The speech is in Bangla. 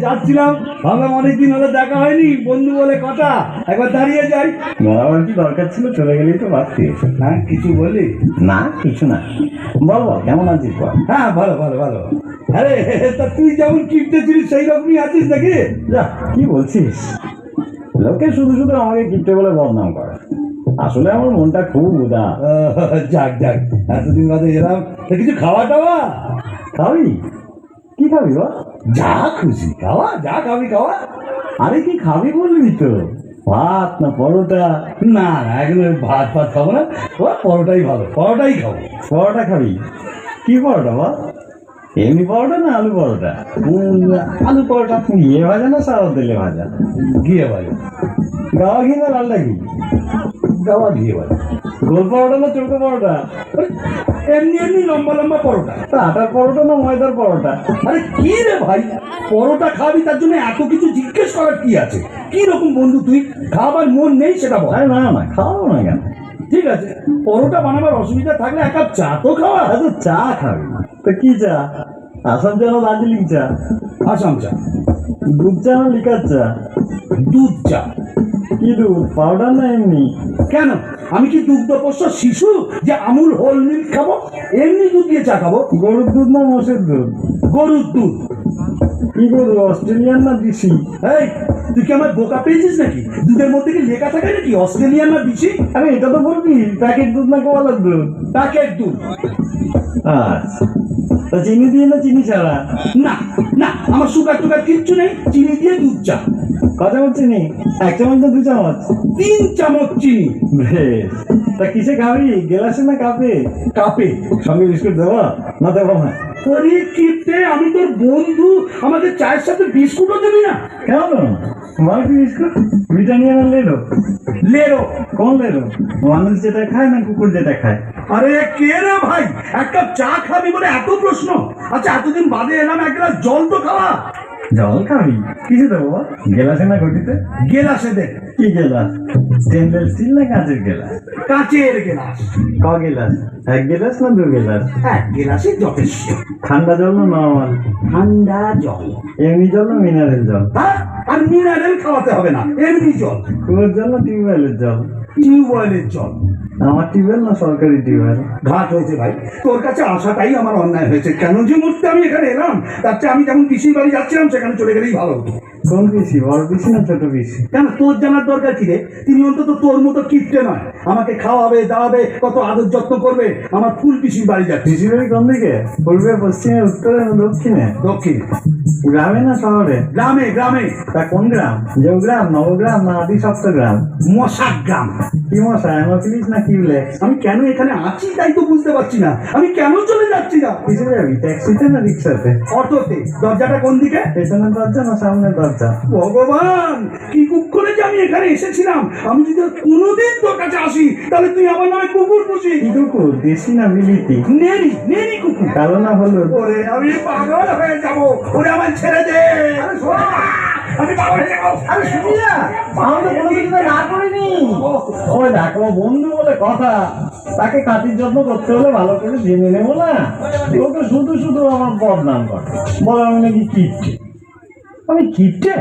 যাচ্ছিলাম, ভাবলাম অনেকদিন হলো দেখা হয়নি, বন্ধু বলে কথা, একবার দাঁড়িয়ে যাই। আমার কি দরকার ছিল, চলে গেলেই তো পারতি। হ্যাঁ, কিছু বললি? না কিছু না, বল বল কেমন আছিস বল। হ্যাঁ, ভালো ভালো ভালো। আরে তা তুই যেমন কিপটে ছিলিস সেই রকমই আছিস নাকি? যা কি বলছিস, লোকে শুধু শুধু আমাকে কিপটে বলে বদনাম করে, আসলে আমার মনটা খুব উদাস। যাক যাক, এতদিন বাদে এলাম, তা কিছু খাওয়া টাওয়া? খাবি? কি খাবি বল? যা খুশি খাওয়া, যা খাবি খাওয়া। আরে কি খাবি বলবি তো, ভাত না পরোটা? না না, এখন ওই ভাত ফাত খাবো না, ও পরোটাই ভালো, পরোটাই খাবো। পরোটা খাবি? কি পরোটা বল? এমনি পরোটা না আলু পরোটা? আলু পরোটা ঘিয়ে ভাজা না সাদা তেলে ভাজা? ঘিয়ে ভাজা। গাওয়া ঘি না লালটা ঘি? গাওয়া ঘিয়ে ভাজা। গোল পরোটা না চৌকো পরোটা? এমনি এমনি লম্বা লম্বা পরোটা। আটার পরোটা না ময়দার পরোটা? আরে কি রে ভাই, পরোটা খাবি তার জন্য এত কিছু জিজ্ঞেস করার কি আছে? কি রকম বন্ধু তুই, খাবার মন নেই সেটা বল। আরে না না, খাওয়াবো না কেন? ঠিক আছে, পরোটা বানাবার অসুবিধা থাকলে এক কাপ চা তো খাওয়া। আচ্ছা চা খাবি তো কি চা? আসাম চা না দার্জিলিং চা? আসাম চা। দুধ চা না লিকার চা? দুধ চা। কি দুধ, পাউডার না এমনি? কেন, আমি কি দুগ্ধপোষ্য শিশু যে আমুল হোল মিল্ক খাবো? এমনি দুধ দিয়ে চা খাবো। গরুর দুধ না মোষের দুধ? গরুর দুধ। কি গরু, অস্ট্রেলিয়ান না দেশি? এই, তুই কি আমার বোকা পেয়েছিস নাকি? দুধের মধ্যে কি লেখা থাকে নাকি অস্ট্রেলিয়ান না দেশি? আরে এটা তো বলবি প্যাকেট দুধ না গোয়ালার দুধ? প্যাকেট দুধ। আচ্ছা, তা চিনি দিয়ে না চিনি ছাড়া? না না, আমার সুগার টুগার কিচ্ছু নেই, চিনি দিয়ে দুধ চা। ক চামচ চিনি? 1 চামচ না 2 চামচ? 3 চামচ চিনি। বেশ, তা কিসে খাবি, গ্লাসে না কাপে? কাপে। সঙ্গে বিস্কুট দেবো না দেবো না? তোরই কিপটে, আমি তোর বন্ধু, আমাকে চায়ের সাথে বিস্কুটও দিবি না? কেন, তোমার কি বিস্কুট ব্রিটানিয়া না লেরো? লেরো। কোন লেরো, মানুষ যেটা খায় না কুকুর যেটা খায়? আরে কে রে ভাই, এক কাপ চা খাবি বলে এত প্রশ্ন? আচ্ছা, এতদিন বাদে এলাম, এক গ্লাস জল তো খাওয়া। জল খাবি? কিসে দেবো, গেলাসে না ঘটিতে? গেলাসে দে। কি গেলাস, স্টেনলেস স্টিল না কাঁচের গেলাস? কাঁচের গেলাস। ক গেলাস, 1 গেলাস না 2 গেলাস? এক গেলাসে যথেষ্ট। ঠান্ডা জল না নর্মাল? ঠান্ডা জল। এমনি জল না মিনারেল জল? হ্যাঁ, আর মিনারেল খাওয়াতে হবে না, এমনি জল। কুয়োর জল না টিউবওয়েলের জল? টিউবওয়েলের জল। আমার টিউবওয়েল না সরকারি টিউবওয়েল? ঘাট হয়েছে ভাই, তোর কাছে আসাটাই আমার অন্যায় হয়েছে। কেন যে মুহূর্তে আমি এখানে এলাম, তার চেয়ে আমি যেমন পিসির বাড়ি যাচ্ছিলাম সেখানে চলে গেলেই ভালো হতো। কোন পিসি, বড় পিসি না ছোট পিসি? কেন, তোর জানার দরকার কি রে? তিনি অন্তত তোর মতো কিপটে নয়, আমাকে খাওয়াবে দাওয়াবে, কত আদর যত্ন করবে। আমার ফুল পিসির বাড়ি যাচ্ছি। পিসির বাড়ি কোন দিকে, পূর্বে পশ্চিমে উত্তরে না দক্ষিণে? দক্ষিণ। গ্রামে না শহরে? গ্রামে গ্রামে। তা কোন গ্রাম, জৌগ্রাম নবগ্রাম না আদি সপ্তগ্রাম? মশাক গ্রাম। কি মশা, অ্যানোফিলিস না কিউলেক্স? আমি কেন এখানে আছি তাই তো বুঝতে পারছি না, আমি কেন চলে যাচ্ছি না। কিসে যাবি, ট্যাক্সিতে না রিক্সাতে? অটোতে। দরজাটা কোন দিকে? পেছনের দরজা না সামনের দরজা? ভগবান, কি কুক্ষণে যে আমি এখানে এসেছিলাম। আমি যদি আর কোনোদিন তোর কাছে আসি তাহলে তুই আমার নামে কুকুর পুষি। কি কুকুর, দেশি না বিলিতি? নেনি নেনি কুকুর। কালো না হলুদ? ওরে আমি পাগল হয়ে যাবো, ওরে আমার ছেড়ে দে। আমি পাগল হয়ে যাবো। আরে শুনি না, আমি তো কোনো কিছু না করিনি। ওই দেখো বন্ধু বলে কথা, তাকে খাতির যত্ন করতে হলে ভালো করে জেনে নেবো না? তোকে শুধু শুধু আমার বদনাম করে, বলে আমি নাকি কিপটে। আমি কিপটে?